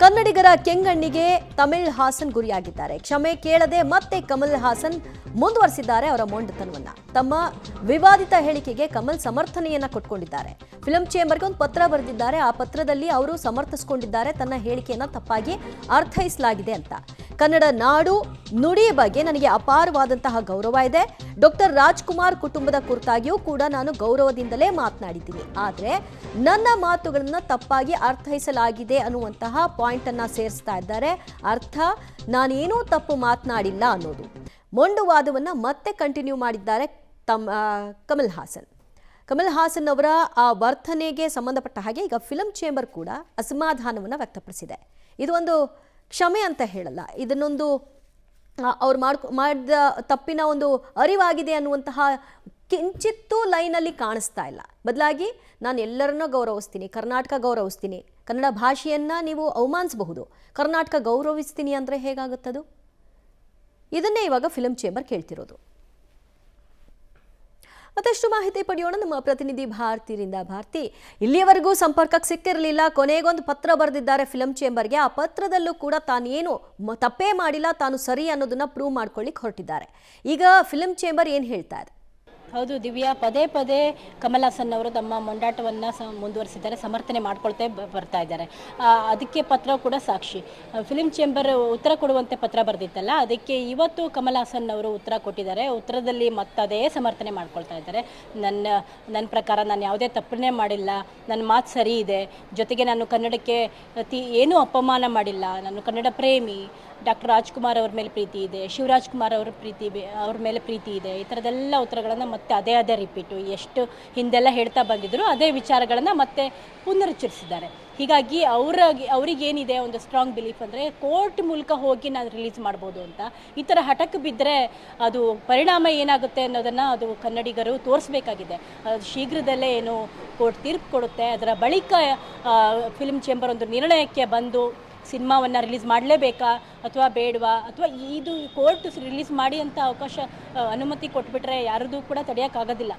ಕನ್ನಡಿಗರ ಕೆಂಗಣ್ಣಿಗೆ ತಮಿಳ್ ಹಾಸನ್ ಗುರಿಯಾಗಿದ್ದಾರೆ. ಕ್ಷಮೆ ಕೇಳದೆ ಮತ್ತೆ ಕಮಲ್ ಹಾಸನ್ ಮುಂದುವರಿಸಿದ್ದಾರೆ ಅವರ ಮೊಂಡತನವನ್ನ. ತಮ್ಮ ವಿವಾದಿತ ಹೇಳಿಕೆಗೆ ಕಮಲ್ ಸಮರ್ಥನೆಯನ್ನ ಕೊಟ್ಕೊಂಡಿದ್ದಾರೆ. ಫಿಲ್ಮ್ ಚೇಂಬರ್ಗೆ ಒಂದು ಪತ್ರ ಬರೆದಿದ್ದಾರೆ. ಆ ಪತ್ರದಲ್ಲಿ ಅವರು ಸಮರ್ಥಿಸಿಕೊಂಡಿದ್ದಾರೆ ತನ್ನ ಹೇಳಿಕೆಯನ್ನ ತಪ್ಪಾಗಿ ಅರ್ಥೈಸಲಾಗಿದೆ ಅಂತ. ಕನ್ನಡ ನಾಡು ನುಡಿ ಬಗ್ಗೆ ನನಗೆ ಅಪಾರವಾದಂತಹ ಗೌರವ ಇದೆ. ಡಾಕ್ಟರ್ ರಾಜ್ಕುಮಾರ್ ಕುಟುಂಬದ ಕುರಿತಾಗಿಯೂ ಕೂಡ ನಾನು ಗೌರವದಿಂದಲೇ ಮಾತನಾಡಿದ್ದೀನಿ. ಆದರೆ ನನ್ನ ಮಾತುಗಳನ್ನು ತಪ್ಪಾಗಿ ಅರ್ಥೈಸಲಾಗಿದೆ ಅನ್ನುವಂತಹ ಪಾಯಿಂಟ್ ಅನ್ನ ಸೇರಿಸ್ತಾ ಇದ್ದಾರೆ. ಅರ್ಥ ನಾನೇನೂ ತಪ್ಪು ಮಾತನಾಡಿಲ್ಲ ಅನ್ನೋದು. ಮೊಂಡುವಾದವನ್ನ ಮತ್ತೆ ಕಂಟಿನ್ಯೂ ಮಾಡಿದ್ದಾರೆ ಕಮಲ್ ಹಾಸನ್. ಕಮಲ್ ಹಾಸನ್ ಅವರ ಆ ವರ್ತನೆಗೆ ಸಂಬಂಧಪಟ್ಟ ಹಾಗೆ ಈಗ ಫಿಲ್ಮ್ ಚೇಂಬರ್ ಕೂಡ ಅಸಮಾಧಾನವನ್ನು ವ್ಯಕ್ತಪಡಿಸಿದೆ. ಇದು ಒಂದು ಕ್ಷಮೆ ಅಂತ ಹೇಳಲ್ಲ, ಇದನ್ನೊಂದು ಅವ್ರು ಮಾಡಿದ ತಪ್ಪಿನ ಒಂದು ಅರಿವಾಗಿದೆ ಅನ್ನುವಂತಹ ಕಿಂಚಿತ್ತೂ ಲೈನಲ್ಲಿ ಕಾಣಿಸ್ತಾ ಇಲ್ಲ. ಬದಲಾಗಿ ನಾನು ಎಲ್ಲರನ್ನೂ ಗೌರವಿಸ್ತೀನಿ, ಕರ್ನಾಟಕ ಗೌರವಿಸ್ತೀನಿ, ಕನ್ನಡ ಭಾಷೆಯನ್ನು ನೀವು ಅವಮಾನಿಸಬಹುದು, ಕರ್ನಾಟಕ ಗೌರವಿಸ್ತೀನಿ ಅಂದರೆ ಹೇಗಾಗುತ್ತದು? ಇದನ್ನೇ ಇವಾಗ ಫಿಲ್ಮ್ ಚೇಂಬರ್ ಕೇಳ್ತಿರೋದು. ಮತ್ತಷ್ಟು ಮಾಹಿತಿ ಪಡೆಯೋಣ ನಮ್ಮ ಪ್ರತಿನಿಧಿ ಭಾರತಿರಿಂದ. ಭಾರತಿ, ಇಲ್ಲಿಯವರೆಗೂ ಸಂಪರ್ಕಕ್ಕೆ ಸಿಕ್ಕಿರಲಿಲ್ಲ, ಕೊನೆಗೊಂದು ಪತ್ರ ಬರೆದಿದ್ದಾರೆ ಫಿಲ್ಮ್ ಚೇಂಬರ್ಗೆ. ಆ ಪತ್ರದಲ್ಲೂ ಕೂಡ ತಾನೇನು ತಪ್ಪೇ ಮಾಡಿಲ್ಲ, ತಾನು ಸರಿ ಅನ್ನೋದನ್ನ ಪ್ರೂವ್ ಮಾಡ್ಕೊಳ್ಳಿಕ್ಕೆ ಹೊರಟಿದ್ದಾರೆ. ಈಗ ಫಿಲ್ಮ್ ಚೇಂಬರ್ ಏನು ಹೇಳ್ತಾ ಇದೆ? ಹೌದು ದಿವ್ಯಾ, ಪದೇ ಪದೇ ಕಮಲ್ ಹಾಸನ್ ಅವರು ತಮ್ಮ ಮೊಂಡಾಟವನ್ನು ಮುಂದುವರಿಸಿದ್ದಾರೆ, ಸಮರ್ಥನೆ ಮಾಡ್ಕೊಳ್ತಾ ಬರ್ತಾ ಇದ್ದಾರೆ. ಅದಕ್ಕೆ ಪತ್ರ ಕೂಡ ಸಾಕ್ಷಿ. ಫಿಲ್ಮ್ ಚೇಂಬರ್ ಉತ್ತರ ಕೊಡುವಂತೆ ಪತ್ರ ಬರೆದಿತ್ತಲ್ಲ, ಅದಕ್ಕೆ ಇವತ್ತು ಕಮಲ್ ಹಾಸನ್ ಅವರು ಉತ್ತರ ಕೊಟ್ಟಿದ್ದಾರೆ. ಉತ್ತರದಲ್ಲಿ ಮತ್ತದೇ ಸಮರ್ಥನೆ ಮಾಡ್ಕೊಳ್ತಾ ಇದ್ದಾರೆ. ನನ್ನ ಪ್ರಕಾರ ನಾನು ಯಾವುದೇ ತಪ್ಪನ್ನೇ ಮಾಡಿಲ್ಲ, ನನ್ನ ಮಾತು ಸರಿ ಇದೆ, ಜೊತೆಗೆ ನಾನು ಕನ್ನಡಕ್ಕೆ ಏನೂ ಅಪಮಾನ ಮಾಡಿಲ್ಲ, ನಾನು ಕನ್ನಡ ಪ್ರೇಮಿ, ಡಾಕ್ಟರ್ ರಾಜ್ಕುಮಾರ್ ಅವ್ರ ಮೇಲೆ ಪ್ರೀತಿ ಇದೆ, ಶಿವರಾಜ್ ಕುಮಾರ್ ಅವ್ರ ಮೇಲೆ ಪ್ರೀತಿ ಇದೆ, ಈ ಥರದ್ದೆಲ್ಲ ಉತ್ತರಗಳನ್ನು ಮತ್ತೆ ಅದೇ ರಿಪೀಟು, ಎಷ್ಟು ಹಿಂದೆಲ್ಲ ಹೇಳ್ತಾ ಬಂದಿದ್ರು ಅದೇ ವಿಚಾರಗಳನ್ನು ಮತ್ತೆ ಪುನರುಚ್ಚರಿಸಿದ್ದಾರೆ. ಹೀಗಾಗಿ ಅವರಿಗೇನಿದೆ ಒಂದು ಸ್ಟ್ರಾಂಗ್ ಬಿಲೀಫ್ ಅಂದರೆ ಕೋರ್ಟ್ ಮೂಲಕ ಹೋಗಿ ನಾನು ರಿಲೀಸ್ ಮಾಡ್ಬೋದು ಅಂತ. ಈ ಥರ ಹಠಕ್ಕೆ ಬಿದ್ದರೆ ಅದು ಪರಿಣಾಮ ಏನಾಗುತ್ತೆ ಅನ್ನೋದನ್ನು ಅದು ಕನ್ನಡಿಗರು ತೋರಿಸ್ಬೇಕಾಗಿದೆ. ಶೀಘ್ರದಲ್ಲೇ ಏನು ಕೋರ್ಟ್ ತೀರ್ಪು ಕೊಡುತ್ತೆ, ಅದರ ಬಳಿಕ ಫಿಲ್ಮ್ ಚೇಂಬರ್ ಒಂದು ನಿರ್ಣಯಕ್ಕೆ ಬಂದು ಸಿನಿಮಾವನ್ನು ರಿಲೀಸ್ ಮಾಡಲೇಬೇಕಾ ಅಥವಾ ಬೇಡವಾ, ಅಥವಾ ಇದು ಕೋರ್ಟ್ ರಿಲೀಸ್ ಮಾಡಿ ಅಂತ ಅನುಮತಿ ಕೊಟ್ಬಿಟ್ರೆ ಯಾರದೂ ಕೂಡ ತಡೆಯೋಕ್ಕಾಗೋದಿಲ್ಲ.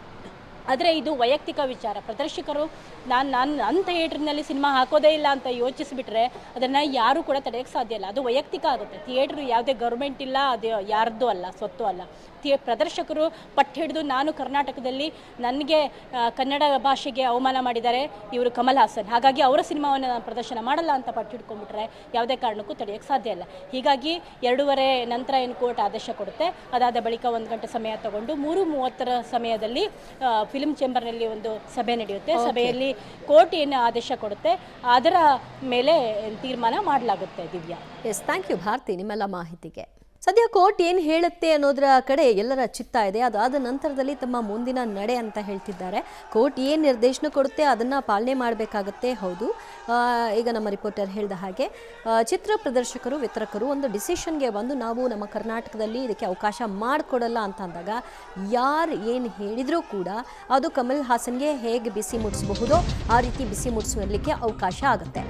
ಆದರೆ ಇದು ವೈಯಕ್ತಿಕ ವಿಚಾರ. ಪ್ರದರ್ಶಕರು ನನ್ನ ಥಿಯೇಟ್ರಿನಲ್ಲಿ ಸಿನಿಮಾ ಹಾಕೋದೇ ಇಲ್ಲ ಅಂತ ಯೋಚಿಸಿಬಿಟ್ರೆ ಅದನ್ನು ಯಾರೂ ಕೂಡ ತಡೆಯೋಕ್ಕೆ ಸಾಧ್ಯ ಇಲ್ಲ. ಅದು ವೈಯಕ್ತಿಕ ಆಗುತ್ತೆ. ಥಿಯೇಟ್ರ್ ಯಾವುದೇ ಗೌರ್ಮೆಂಟ್ ಇಲ್ಲ, ಅದು ಯಾರ್ದು ಅಲ್ಲ, ಸ್ವತ್ತು ಅಲ್ಲ. ಪ್ರದರ್ಶಕರು ಪಟ್ಟು ಹಿಡಿದು ನಾನು ಕರ್ನಾಟಕದಲ್ಲಿ ನನಗೆ ಕನ್ನಡ ಭಾಷೆಗೆ ಅವಮಾನ ಮಾಡಿದ್ದಾರೆ ಇವರು ಕಮಲ್ ಹಾಸನ್, ಹಾಗಾಗಿ ಅವರ ಸಿನಿಮಾವನ್ನು ನಾನು ಪ್ರದರ್ಶನ ಮಾಡಲ್ಲ ಅಂತ ಪಟ್ಟು ಹಿಡ್ಕೊಂಡ್ಬಿಟ್ರೆ ಯಾವುದೇ ಕಾರಣಕ್ಕೂ ತಡೆಯೋಕ್ಕೆ ಸಾಧ್ಯ ಇಲ್ಲ. ಹೀಗಾಗಿ 2:30 ನಂತರ ಏನು ಕೋರ್ಟ್ ಆದೇಶ ಕೊಡುತ್ತೆ, ಅದಾದ ಬಳಿಕ 1 ಗಂಟೆ ಸಮಯ ತಗೊಂಡು 3:30 ಸಮಯದಲ್ಲಿ ಫಿಲ್ಮ್ ಚೇಂಬರ್ನಲ್ಲಿ ಒಂದು ಸಭೆ ನಡೆಯುತ್ತೆ. ಸಭೆಯಲ್ಲಿ ಕೋರ್ಟ್ ಏನು ಆದೇಶ ಕೊಡುತ್ತೆ ಅದರ ಮೇಲೆ ತೀರ್ಮಾನ ಮಾಡಲಾಗುತ್ತೆ. Divya, yes, thank you Bharathi ನಿಮ್ಮೆಲ್ಲ ಮಾಹಿತಿಗೆ. ಸದ್ಯ ಕೋರ್ಟ್ ಏನು ಹೇಳುತ್ತೆ ಅನ್ನೋದರ ಕಡೆ ಎಲ್ಲರ ಚಿತ್ತ ಇದೆ. ಅದಾದ ನಂತರದಲ್ಲಿ ತಮ್ಮ ಮುಂದಿನ ನಡೆ ಅಂತ ಹೇಳ್ತಿದ್ದಾರೆ. ಕೋರ್ಟ್ ಏನು ನಿರ್ದೇಶನ ಕೊಡುತ್ತೆ ಅದನ್ನು ಪಾಲನೆ ಮಾಡಬೇಕಾಗತ್ತೆ. ಹೌದು, ಈಗ ನಮ್ಮ ರಿಪೋರ್ಟರ್ ಹೇಳಿದ ಹಾಗೆ ಚಿತ್ರ ಪ್ರದರ್ಶಕರು, ವಿತರಕರು ಒಂದು ಡಿಸಿಷನ್ಗೆ ಬಂದು ನಾವು ನಮ್ಮ ಕರ್ನಾಟಕದಲ್ಲಿ ಇದಕ್ಕೆ ಅವಕಾಶ ಮಾಡಿಕೊಡಲ್ಲ ಅಂತ ಅಂದಾಗ ಯಾರು ಏನು ಹೇಳಿದರೂ ಕೂಡ ಅದು ಕಮಲ್ ಹಾಸನ್ಗೆ ಹೇಗೆ ಬಿಸಿ ಮುಟ್ಟಿಸಬಹುದೋ ಆ ರೀತಿ ಬಿಸಿ ಮುಟ್ಟಿಸಲಿಕ್ಕೆ ಅವಕಾಶ ಆಗುತ್ತೆ.